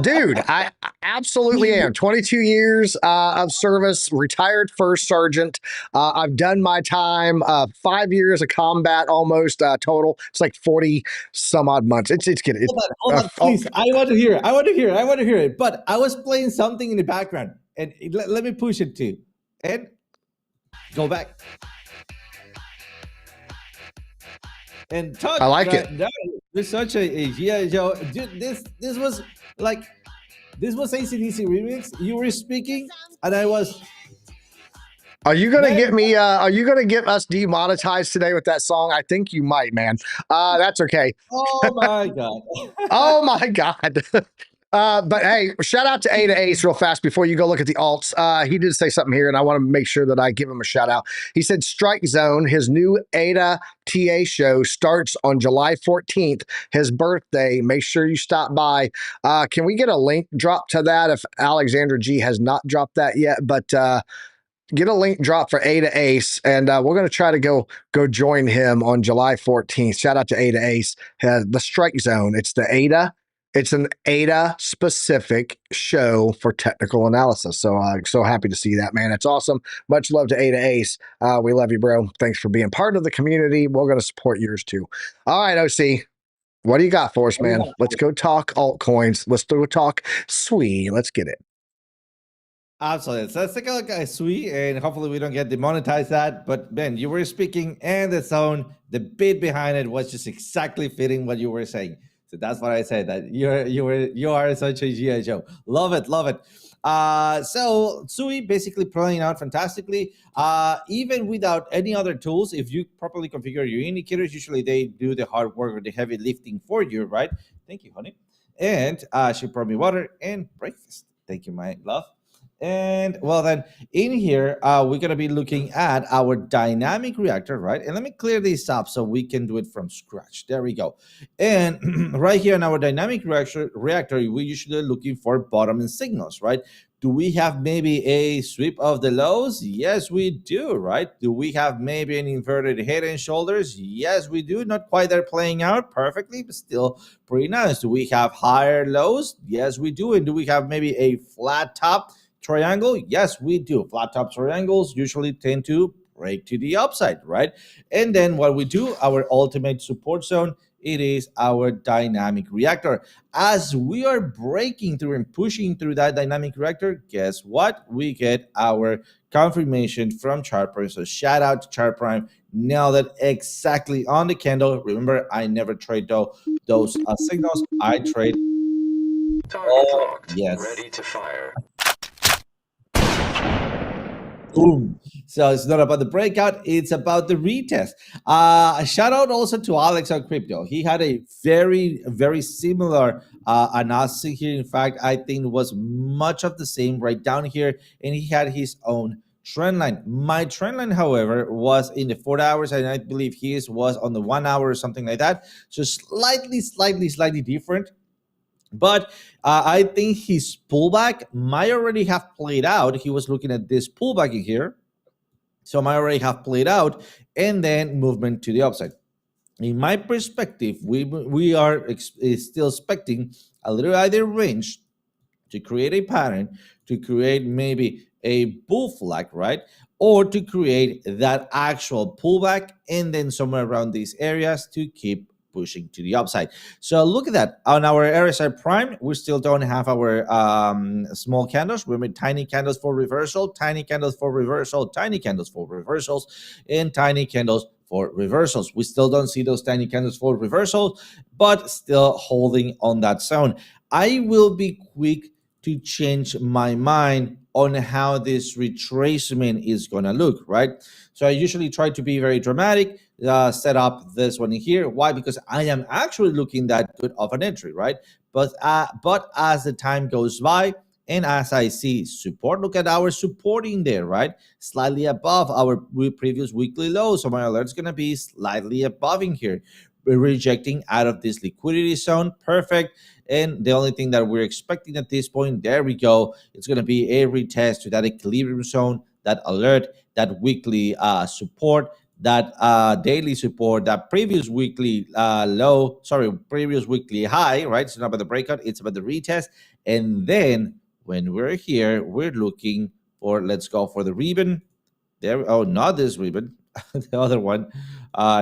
Dude, I absolutely am. 22 years of service, retired first sergeant. I've done my time. 5 years of combat, almost total. It's like 40 some odd months. It's good. hold on, please. I want to hear it. I want to hear it. But I was playing something in the background, and let me push it too, and go back and talk. I like it. You're such a GI Joe, dude. This was like. This was AC/DC remix. You were speaking, and I was. Are you gonna get me? Are you gonna get us demonetized today with that song? I think you might, man. That's okay. Oh my god. Oh my god. But hey, shout out to A to Ace real fast before you go look at the alts. He did say something here, and I want to make sure that I give him a shout out. He said Strike Zone, his new ADA TA show starts on July 14th, his birthday. Make sure you stop by. Can we get a link drop to that if Alexandra G has not dropped that yet? But get a link drop for A to Ace, and we're going to try to go join him on July 14th. Shout out to A to Ace. The Strike Zone. It's the ADA. It's an ADA specific show for technical analysis. So so happy to see that, man. It's awesome. Much love to A to Ace. We love you, bro. Thanks for being part of the community. We're going to support yours too. All right, OC. What do you got for us, man? Let's go talk altcoins. Let's go talk SUI. Let's get it. Absolutely. So let's take a look at SUI, and hopefully we don't get demonetized that. But Ben, you were speaking, and the beat behind it was just exactly fitting what you were saying. So that's what I said. That you are such a GI Joe. Love it, love it. So SUI basically playing out fantastically. Even without any other tools, if you properly configure your indicators, usually they do the hard work or the heavy lifting for you, right? Thank you, honey. And she brought me water and breakfast. Thank you, my love. And well, then in here, we're going to be looking at our dynamic reactor, right? And let me clear this up so we can do it from scratch. There we go. And right here in our dynamic reactor, we usually are looking for bottoming signals, right? Do we have maybe a sweep of the lows? Yes, we do, right? Do we have maybe an inverted head and shoulders? Yes, we do. Not quite there playing out perfectly, but still pretty nice. Do we have higher lows? Yes, we do. And do we have maybe a flat top triangle? Yes, we do. Flat top triangles usually tend to break to the upside, right? And then what we do, our ultimate support zone, it is our dynamic reactor. As we are breaking through and pushing through that dynamic reactor, guess what? We get our confirmation from Chart Prime. So shout out to Chart Prime. Nailed it exactly on the candle. Remember, I never trade those signals. I trade. Target locked. Yes. Ready to fire. Boom. So it's not about the breakout, it's about the retest. Shout out also to Alex on crypto. He had a very, very similar analysis here. In fact, I think it was much of the same right down here, and he had his own trend line. My trend line, however, was in the 4 hours, and I believe his was on the 1 hour or something like that. So slightly different. But I think his pullback might already have played out. He was looking at this pullback in here. So might already have played out, and then movement to the upside. In my perspective, we are still expecting a little either range to create a pattern, to create maybe a bull flag, right? Or to create that actual pullback, and then somewhere around these areas to keep pushing to the upside. So look at that. On our RSI Prime, we still don't have our small candles. We made tiny candles for reversal, tiny candles for reversal, tiny candles for reversals, and tiny candles for reversals. We still don't see those tiny candles for reversals, but still holding on that zone. I will be quick to change my mind on how this retracement is going to look, right? So I usually try to be very dramatic, set up this one in here. Why? Because I am actually looking that good of an entry, right? But as the time goes by, and as I see support, look at our supporting there, right? Slightly above our previous weekly low. So my alert's going to be slightly above in here. We're rejecting out of this liquidity zone. Perfect. And the only thing that we're expecting at this point, there we go, it's going to be a retest to that equilibrium zone, that alert, that weekly support, that daily support, that previous weekly previous weekly high, right? It's not about the breakout, it's about the retest. And then when we're here, we're looking for, let's go for the ribbon. There, oh, not this ribbon. The other one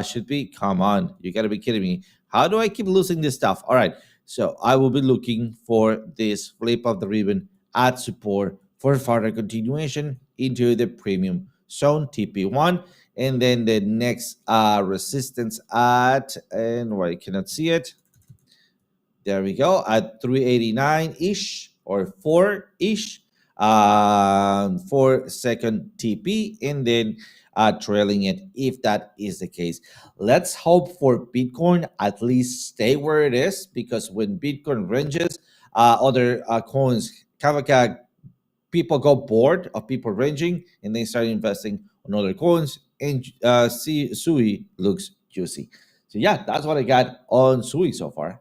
should be, come on, you got to be kidding me. How do I keep losing this stuff? All right. So I will be looking for this flip of the ribbon at support for further continuation into the premium zone, TP1. And then the next resistance at, and where I cannot see it. There we go, at 389-ish or 4-ish. 4-second TP, and then trailing it if that is the case. Let's hope for Bitcoin at least stay where it is, because when Bitcoin ranges, other coins, people go bored of people ranging and they start investing on other coins, and SUI looks juicy. So yeah, that's what I got on SUI so far.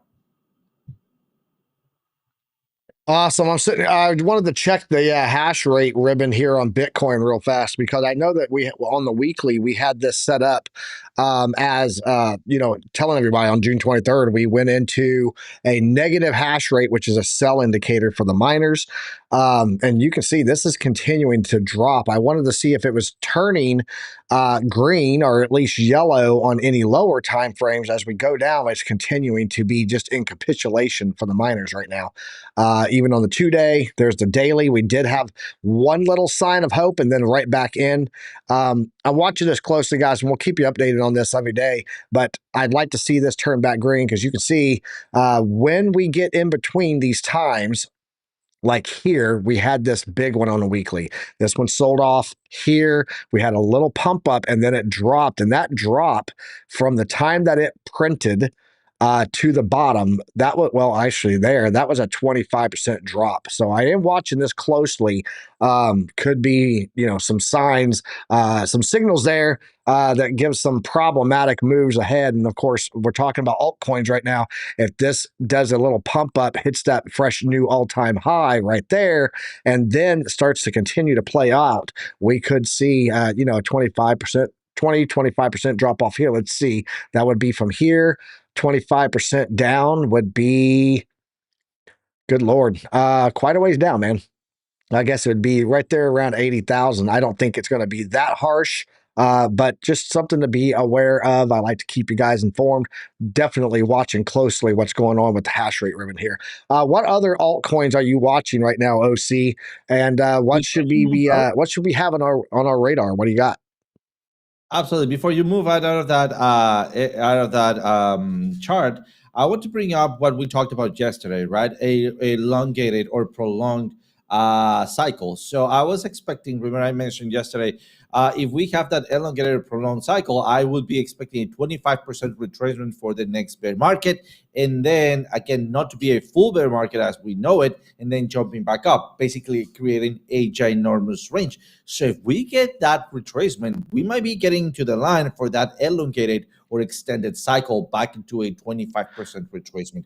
Awesome. I wanted to check the hash rate ribbon here on Bitcoin real fast, because I know that on the weekly we had this set up as telling everybody on June 23rd we went into a negative hash rate, which is a sell indicator for the miners. And you can see this is continuing to drop. I wanted to see if it was turning green or at least yellow on any lower time frames. As we go down, it's continuing to be just in capitulation for the miners right now. Even on the 2-day, there's the daily. We did have one little sign of hope and then right back in. I'm watching this closely, guys, and we'll keep you updated on this every day. But I'd like to see this turn back green, because you can see when we get in between these times, like here, we had this big one on a weekly. This one sold off here. We had a little pump up and then it dropped. And that drop from the time that it printed to the bottom, that was, well, actually that was a 25% drop. So I am watching this closely. Could be, some signs, some signals there that give some problematic moves ahead. And of course, we're talking about altcoins right now. If this does a little pump up, hits that fresh new all-time high right there, and then starts to continue to play out, we could see, a 25% drop off here. Let's see. That would be from here. 25% down would be, good Lord, quite a ways down, man. I guess it would be right there around 80,000. I don't think it's going to be that harsh, but just something to be aware of. I like to keep you guys informed. Definitely watching closely what's going on with the hash rate ribbon here. What other altcoins are you watching right now, OC? And what should we have on our radar? What do you got? Absolutely. Before you move out of that chart, I want to bring up what we talked about yesterday, right? A elongated or prolonged cycle. So I was expecting, remember I mentioned yesterday, if we have that elongated or prolonged cycle, I would be expecting a 25% retracement for the next bear market. And then again, not to be a full bear market as we know it, and then jumping back up, basically creating a ginormous range. So if we get that retracement, we might be getting to the line for that elongated or extended cycle back into a 25% retracement.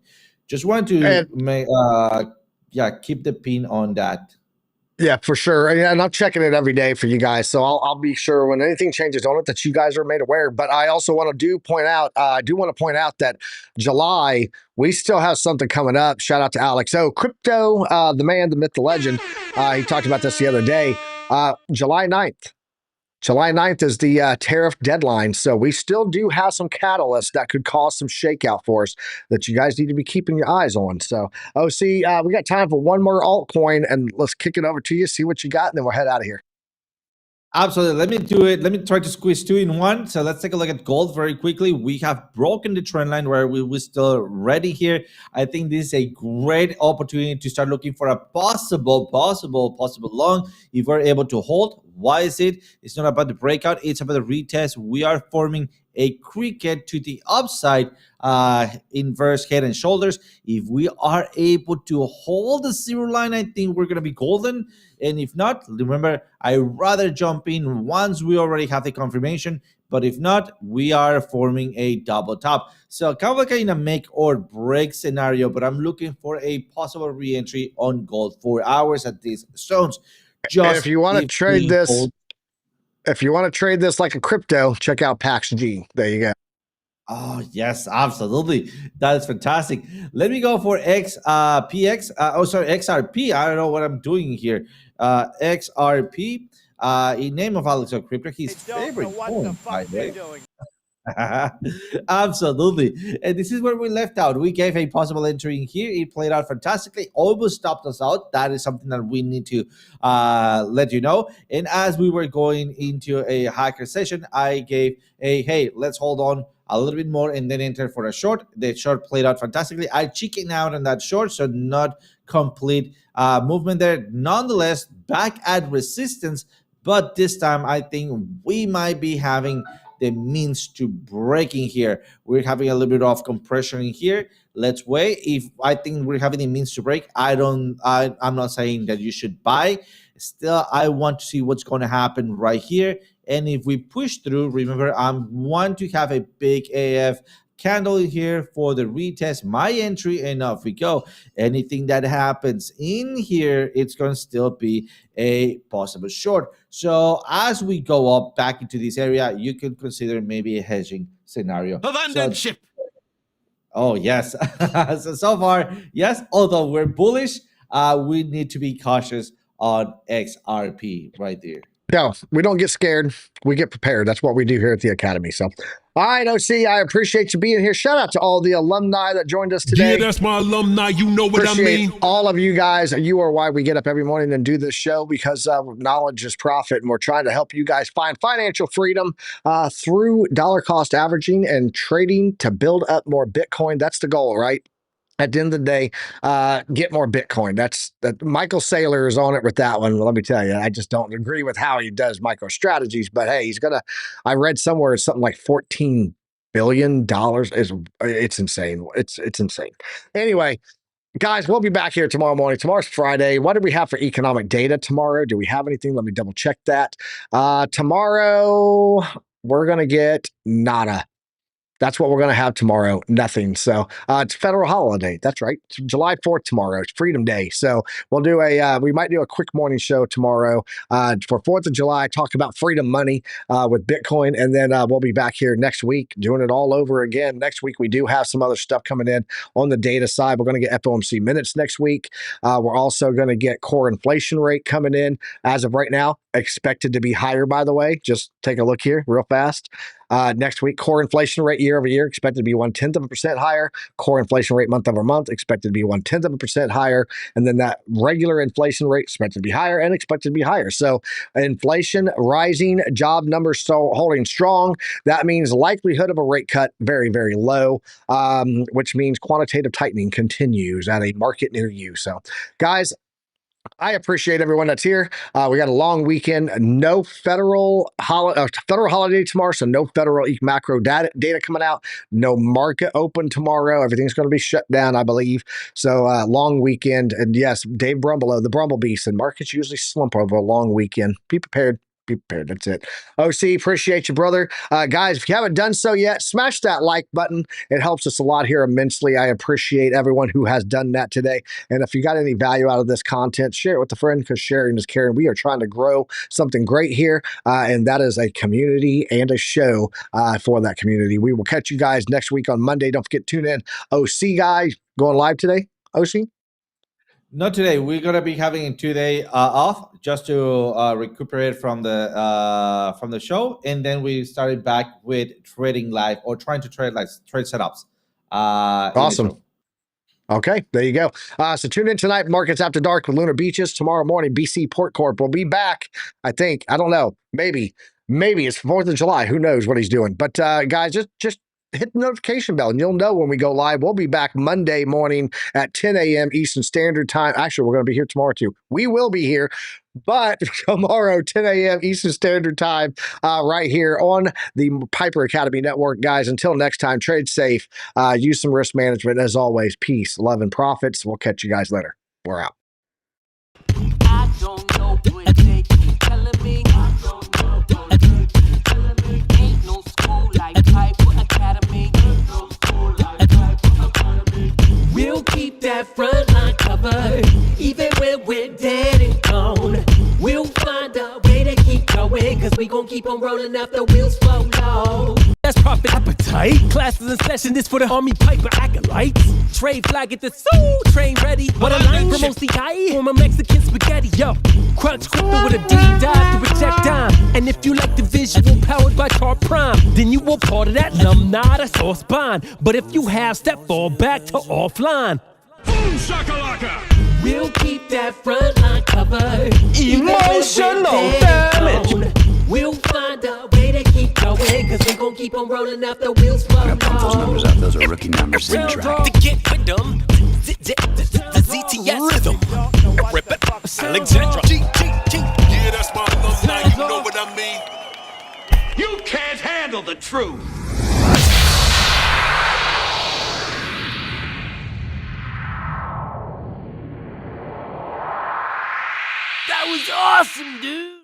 Just want to keep the pin on that. Yeah, for sure. And I'm checking it every day for you guys. So I'll be sure when anything changes on it that you guys are made aware. But I also want to point out that July, we still have something coming up. Shout out to Alex. So crypto, the man, the myth, the legend. He talked about this the other day. July 9th. July 9th is the tariff deadline. So we still do have some catalysts that could cause some shakeout for us that you guys need to be keeping your eyes on. So, OC, we got time for one more altcoin, and let's kick it over to you, see what you got, and then we'll head out of here. Absolutely. Let me do it. Let me try to squeeze two in one. So let's take a look at gold very quickly. We have broken the trend line where we're still ready here. I think this is a great opportunity to start looking for a possible long if we're able to hold. Why is it? It's not about the breakout. It's about the retest. We are forming a cricket to the upside, inverse head and shoulders. If we are able to hold the zero line, I think we're going to be golden. And if not, remember, I rather jump in once we already have the confirmation. But if not, we are forming a double top. So kind of like in a make or break scenario, but I'm looking for a possible re-entry on gold 4 hours at these zones. And if you want to trade this, like a crypto, check out PAX G. There you go. Oh, yes, absolutely. That is fantastic. Let me go for XRP. I don't know what I'm doing here. XRP, in name of Alex of Crypto, his favorite coin, by the way. Absolutely. And this is where we left out. We gave a possible entry in here. It played out fantastically, almost stopped us out. That is something that we need to let you know. And as we were going into a hacker session, I gave a, hey, let's hold on a little bit more and then enter for a short. The short played out fantastically. I chickened out on that short, so not complete movement there. Nonetheless, back at resistance, but this time I think we might be having the means to breaking here. We're having a little bit of compression in here. Let's wait. If I think we're having the means to break, I'm not saying that you should buy. Still, I want to see what's going to happen right here. And if we push through, remember, I want to have a big AF candle here for the retest, my entry, and off we go. Anything that happens in here, it's going to still be a possible short. So as we go up back into this area, you can consider maybe a hedging scenario. Abandon ship. Oh, yes. So far, yes, although we're bullish, we need to be cautious on XRP right there. No, we don't get scared. We get prepared. That's what we do here at the Academy. So, all right, OC, I appreciate you being here. Shout out to all the alumni that joined us today. Yeah, that's my alumni. You know what I mean. All of you guys. You are why we get up every morning and do this show, because knowledge is profit, and we're trying to help you guys find financial freedom through dollar cost averaging and trading to build up more Bitcoin. That's the goal, right? At the end of the day, get more Bitcoin. That Michael Saylor is on it with that one. Let me tell you, I just don't agree with how he does micro strategies, but hey, he's gonna. I read somewhere it's something like $14 billion. It's insane. It's insane. Anyway, guys, we'll be back here tomorrow morning. Tomorrow's Friday. What do we have for economic data tomorrow? Do we have anything? Let me double check that. Tomorrow we're gonna get nada. That's what we're going to have tomorrow. Nothing. So it's federal holiday. That's right. It's July 4th tomorrow. It's Freedom Day. So we'll do we might do a quick morning show tomorrow for 4th of July, talk about freedom money with Bitcoin. And then we'll be back here next week doing it all over again. Next week, we do have some other stuff coming in on the data side. We're going to get FOMC minutes next week. We're also going to get core inflation rate coming in as of right now, expected to be higher, by the way. Just take a look here real fast. Next week, core inflation rate year over year expected to be 0.1% higher. Core inflation rate month over month expected to be 0.1% higher. And then that regular inflation rate expected to be higher and expected to be higher. So inflation rising, job numbers still holding strong. That means likelihood of a rate cut very, very low, which means quantitative tightening continues at a market near you. So, guys, I appreciate everyone that's here. We got a long weekend. No federal holiday tomorrow, so no federal macro data coming out. No market open tomorrow. Everything's going to be shut down, I believe. So long weekend. And yes, Dave Brumbelow, the Brumble Beast, and markets usually slump over a long weekend. Be prepared. Be prepared. That's it. OC, appreciate you, brother. Guys, if you haven't done so yet, smash that like button. It helps us a lot here immensely. I appreciate everyone who has done that today. And if you got any value out of this content, share it with a friend, because sharing is caring. We are trying to grow something great here, and that is a community and a show for that community. We will catch you guys next week on Monday. Don't forget to tune in. OC, guys, going live today, OC? Not today. We're gonna be having a 2 day off just to recuperate from the show, and then we started back with trading live or trying to trade setups. In the Awesome. show. Okay, there you go. So tune in tonight, Markets After Dark with Lunar Beaches. Tomorrow morning, BC Port Corp will be back. I think. I don't know. Maybe it's 4th of July. Who knows what he's doing? But guys, just hit the notification bell and you'll know when we go live. We'll be back Monday morning at 10 a.m. Eastern Standard Time. Actually, we're going to be here tomorrow too. We will be here. But tomorrow, 10 a.m. Eastern Standard Time, right here on the Piper Academy Network. Guys, until next time, trade safe, use some risk management. As always, peace, love, and profits. We'll catch you guys later. We're out. I don't know what they keep telling me. I don't know what they keep telling me. Ain't no school like Piper Academy. Ain't no school like Piper Academy. We'll keep that front line covered, even when we're dead and gone. We'll find a way to keep going, cause we gon' keep on rolling after the wheels fall low. That's profit appetite. Classes in session, this for the Army Piper acolytes. Trade flag at the SUI train ready. What a line from OCI, form a Mexican spaghetti. Yo, crunch crypto with a deep dive to protect dime. And if you like the visual powered by Chart Prime, then you will part of that alumni, that's all spine. But if you have, step fall back to offline. Boom shakalaka. We'll keep that front line covered. Emotional damage. We'll find a way to keep going, cause we gon' keep on rolling after the wheels fall Pump those numbers up, those are rookie numbers in track. To get with them, the ZTS rhythm. Alexandra. Yeah, that's my alumni, you know what I mean? You can't handle the truth. That was awesome, dude.